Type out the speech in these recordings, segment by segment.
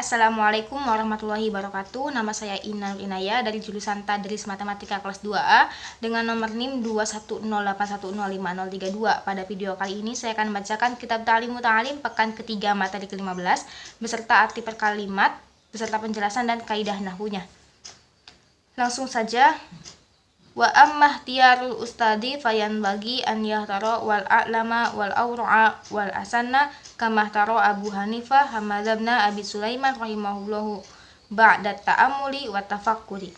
Assalamualaikum warahmatullahi wabarakatuh. Nama saya Ina Inaya dari jurusan Tadris Matematika kelas 2A dengan nomor NIM 21081050032. Pada video kali ini saya akan membacakan kitab Ta'lim Muta'alim pekan ketiga materi ke-15 beserta arti per kalimat, beserta penjelasan dan kaidah nahwunya. Langsung saja. Wa ammah tiyarul ustadi fayan bagi an yahtara wal a'lama wal awra'a wal asanna kama taro Abu Hanifah Hamadabna Abi Sulaiman rahimahullahu ba'da ta'amuli wa tafakkuri.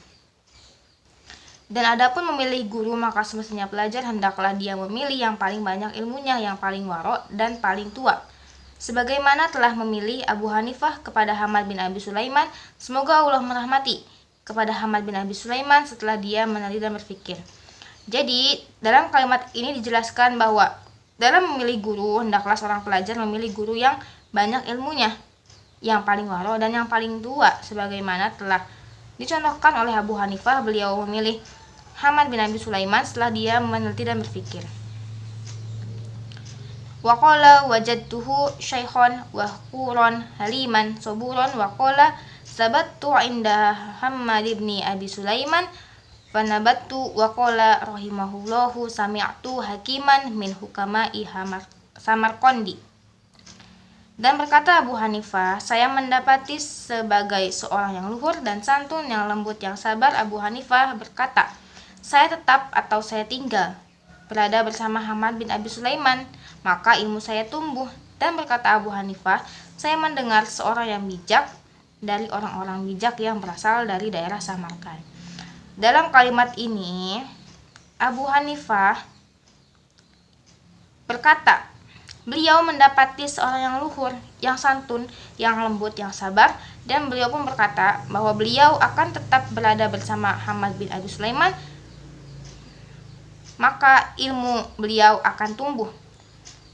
Dan adapun memilih guru, maka semestinya pelajar hendaklah dia memilih yang paling banyak ilmunya, yang paling warok dan paling tua. Sebagaimana telah memilih Abu Hanifah kepada Hamad bin Abi Sulaiman, semoga Allah merahmati kepada Hamad bin Abi Sulaiman setelah dia meneliti dan berpikir. Jadi, dalam kalimat ini dijelaskan bahwa dalam memilih guru, hendaklah seorang pelajar memilih guru yang banyak ilmunya, yang paling waro dan yang paling tua, sebagaimana telah dicontohkan oleh Abu Hanifah. Beliau memilih Hamad bin Abi Sulaiman setelah dia meneliti dan berpikir. Wa qala wajadtuhu syaikhan wa quran haliman saburan wa qala sabattu inda Hamad bin Abi Sulaiman fanabattu wa qala rahimahullahu sami'tu hakiman min hukama'i Samarqandi. Dan berkata Abu Hanifah, saya mendapati sebagai seorang yang luhur dan santun, yang lembut, yang sabar. Abu Hanifah berkata, saya tetap atau saya tinggal berada bersama Hamad bin Abi Sulaiman, maka ilmu saya tumbuh. Dan berkata Abu Hanifah, saya mendengar seorang yang bijak dari orang-orang bijak yang berasal dari daerah Samarkand. Dalam kalimat ini, Abu Hanifah berkata, beliau mendapati seorang yang luhur, yang santun, yang lembut, yang sabar, dan beliau pun berkata bahwa beliau akan tetap berada bersama Hamad bin Abi Sulaiman, maka ilmu beliau akan tumbuh.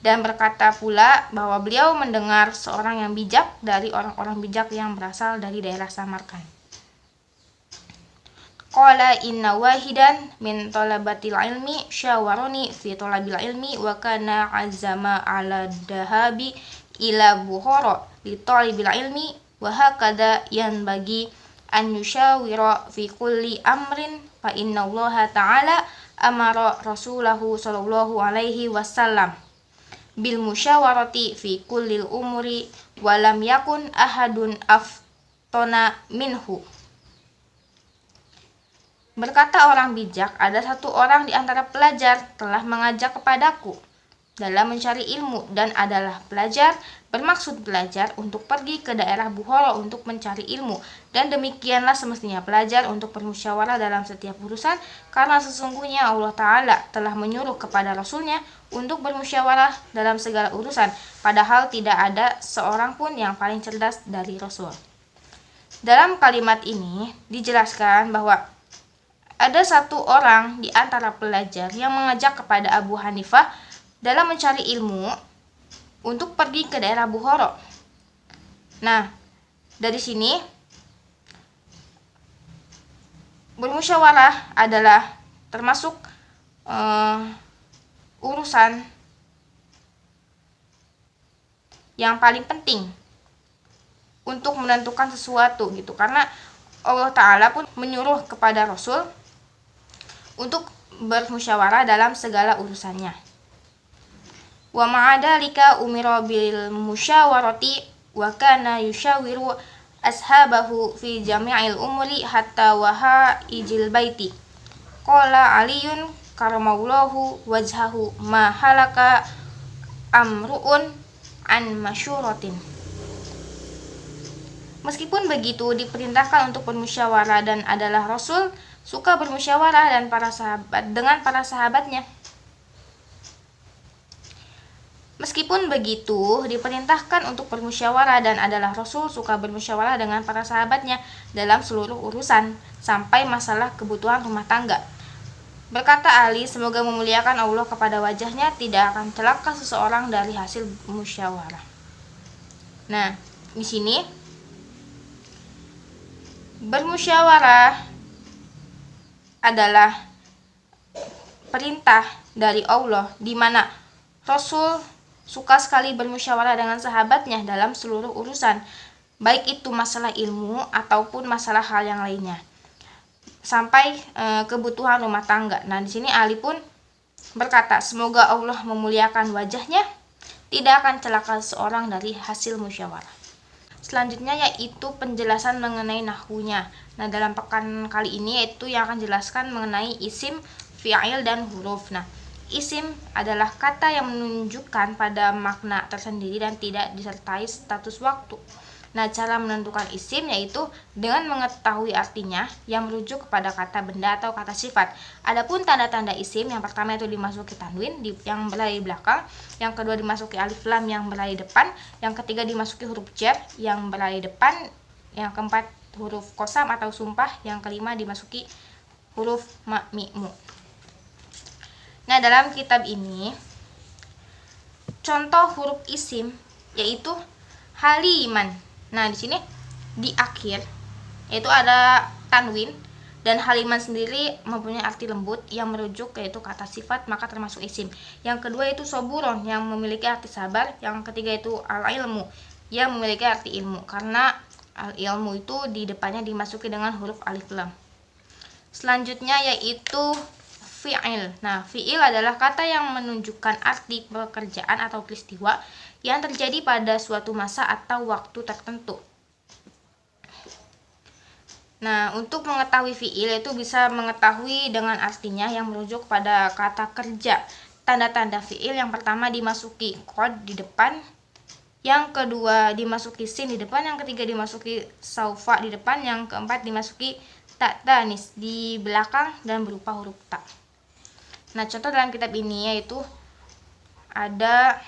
Dan berkata pula bahwa beliau mendengar seorang yang bijak dari orang-orang bijak yang berasal dari daerah Samarkand. Qala inna wahidan min talabatil ilmi syawarani fi talabil ilmi wa kana azama ala dahabi ila Bukhara li talibil ilmi wa hakada yanbaghi an yushawira fi kulli amrin fa inna Allah ta'ala amara rasulahu sallallahu alaihi wasallam bil musyawarati fi kullil umuri wa lam yakun ahadun aftona minhu. Berkata orang bijak, ada satu orang di antara pelajar telah mengajak kepadaku dalam mencari ilmu, dan adalah pelajar, bermaksud belajar untuk pergi ke daerah Bukhara untuk mencari ilmu. Dan demikianlah semestinya pelajar untuk bermusyawarah dalam setiap urusan, karena sesungguhnya Allah Ta'ala telah menyuruh kepada Rasulnya untuk bermusyawarah dalam segala urusan, padahal tidak ada seorang pun yang paling cerdas dari Rasul. Dalam kalimat ini dijelaskan bahwa ada satu orang di antara pelajar yang mengajak kepada Abu Hanifah dalam mencari ilmu untuk pergi ke daerah Bukhara. Nah, dari sini bermusyawarah adalah termasuk urusan yang paling penting untuk menentukan sesuatu gitu, karena Allah Ta'ala pun menyuruh kepada Rasul untuk bermusyawarah dalam segala urusannya. Wa ma'adalika umira bil musyawarati wa kana yushawiru ashabahu fi jami'il umuri hatta waha ijil baiti. Qala Aliyun karamallahu wajhahu ma halaka amru'un an masyuratin. Meskipun begitu, diperintahkan untuk bermusyawarah dan adalah Rasul suka bermusyawarah dan dengan para sahabatnya. Meskipun begitu, diperintahkan untuk bermusyawarah dan adalah Rasul suka bermusyawarah dengan para sahabatnya dalam seluruh urusan, sampai masalah kebutuhan rumah tangga. Berkata Ali, semoga memuliakan Allah kepada wajahnya, tidak akan celaka seseorang dari hasil musyawarah. Nah, di sini bermusyawarah adalah perintah dari Allah, di mana Rasul suka sekali bermusyawarah dengan sahabatnya dalam seluruh urusan. baik itu masalah ilmu ataupun masalah hal yang lainnya, sampai kebutuhan rumah tangga. Nah, di sini Ali pun berkata, semoga Allah memuliakan wajahnya, tidak akan celaka seorang dari hasil musyawarah. Selanjutnya yaitu penjelasan mengenai nahwunya. Nah, dalam pekan kali ini yaitu yang akan jelaskan mengenai isim, fi'il, dan huruf. Nah, isim adalah kata yang menunjukkan pada makna tersendiri dan tidak disertai status waktu. Nah, cara menentukan isim yaitu dengan mengetahui artinya yang merujuk kepada kata benda atau kata sifat. Adapun tanda-tanda isim, yang pertama itu dimasuki tanwin yang berada di belakang, yang kedua dimasuki alif lam yang berada di depan, yang ketiga dimasuki huruf jar yang berada di depan, yang keempat huruf qasam atau sumpah, yang kelima dimasuki huruf ma, mi, mu. Nah, dalam kitab ini contoh huruf isim yaitu haliman. Nah, di sini di akhir yaitu ada tanwin, dan haliman sendiri mempunyai arti lembut yang merujuk yaitu kata sifat, maka termasuk isim. Yang kedua itu soburon yang memiliki arti sabar. Yang ketiga itu al-ilmu yang memiliki arti ilmu, karena al-ilmu itu di depannya dimasuki dengan huruf alif lam. Selanjutnya yaitu fi'il. Nah, fi'il adalah kata yang menunjukkan arti pekerjaan atau peristiwa yang terjadi pada suatu masa atau waktu tertentu. Nah, untuk mengetahui fi'il itu bisa mengetahui dengan artinya yang merujuk pada kata kerja. Tanda-tanda fi'il, yang pertama dimasuki qad di depan, yang kedua dimasuki sin di depan, yang ketiga dimasuki saufa di depan, yang keempat dimasuki ta tanis di belakang dan berupa huruf ta. Nah, contoh dalam kitab ini yaitu ada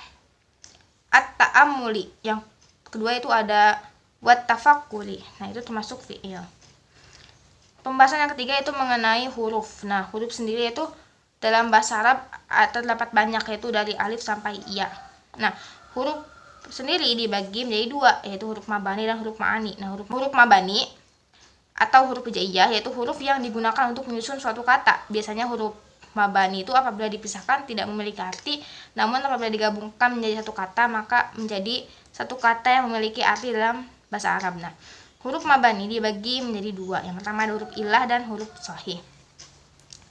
at-ta'ammuli, yang kedua itu ada wat-tafakkuri. Nah, itu termasuk fi'il. Pembahasan yang ketiga itu mengenai huruf. Nah, huruf sendiri itu dalam bahasa Arab terdapat banyak, yaitu dari alif sampai ya. Nah, huruf sendiri dibagi menjadi dua, yaitu huruf mabani dan huruf ma'ani. Nah, huruf mabani atau huruf hijaiyah yaitu huruf yang digunakan untuk menyusun suatu kata. Biasanya huruf mabani itu apabila dipisahkan tidak memiliki arti, namun apabila digabungkan menjadi satu kata maka menjadi satu kata yang memiliki arti dalam bahasa Arab. Nah, huruf mabani dibagi menjadi dua. Yang pertama ada huruf ilah dan huruf sahih.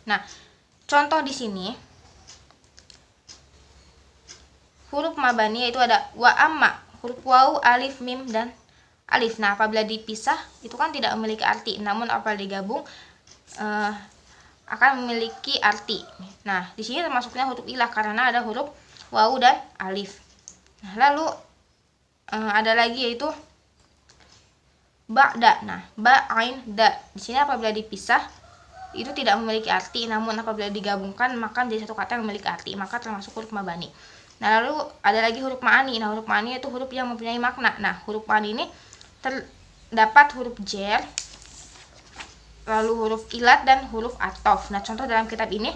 Nah, contoh di sini huruf mabani yaitu ada wa amma, huruf waw, alif, mim, dan alif. Nah, apabila dipisah itu kan tidak memiliki arti, namun apabila digabung akan memiliki arti. Nah, di sini termasuknya huruf ilah karena ada huruf waw dan alif. Nah, lalu ada lagi yaitu ba'da. Nah, ba, ain, da. Di sini apabila dipisah itu tidak memiliki arti, namun apabila digabungkan maka menjadi satu kata yang memiliki arti, maka termasuk huruf mabani. Nah, lalu ada lagi huruf ma'ani. Nah, huruf ma'ani itu huruf yang mempunyai makna. Nah, huruf ma'ani ini terdapat huruf jer, lalu huruf ilat dan huruf atof. Nah, contoh dalam kitab ini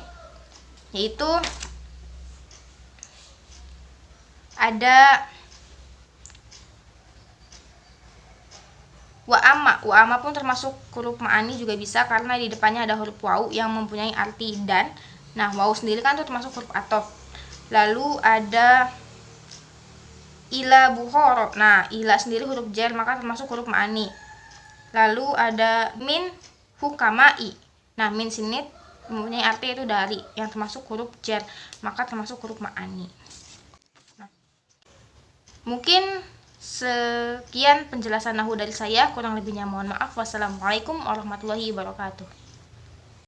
yaitu ada wa amma. Wa amma pun termasuk huruf ma'ani juga bisa karena di depannya ada huruf waw yang mempunyai arti dan. Nah, waw sendiri kan itu termasuk huruf atof. Lalu ada ila buhoro. Nah, ila sendiri huruf jer maka termasuk huruf ma'ani. Lalu ada min hukamai. Nah, min sini mempunyai arti itu dari, yang termasuk huruf jer maka termasuk huruf ma'ani. Nah, mungkin sekian penjelasan nahwu dari saya, kurang lebihnya mohon maaf. Wassalamualaikum warahmatullahi wabarakatuh.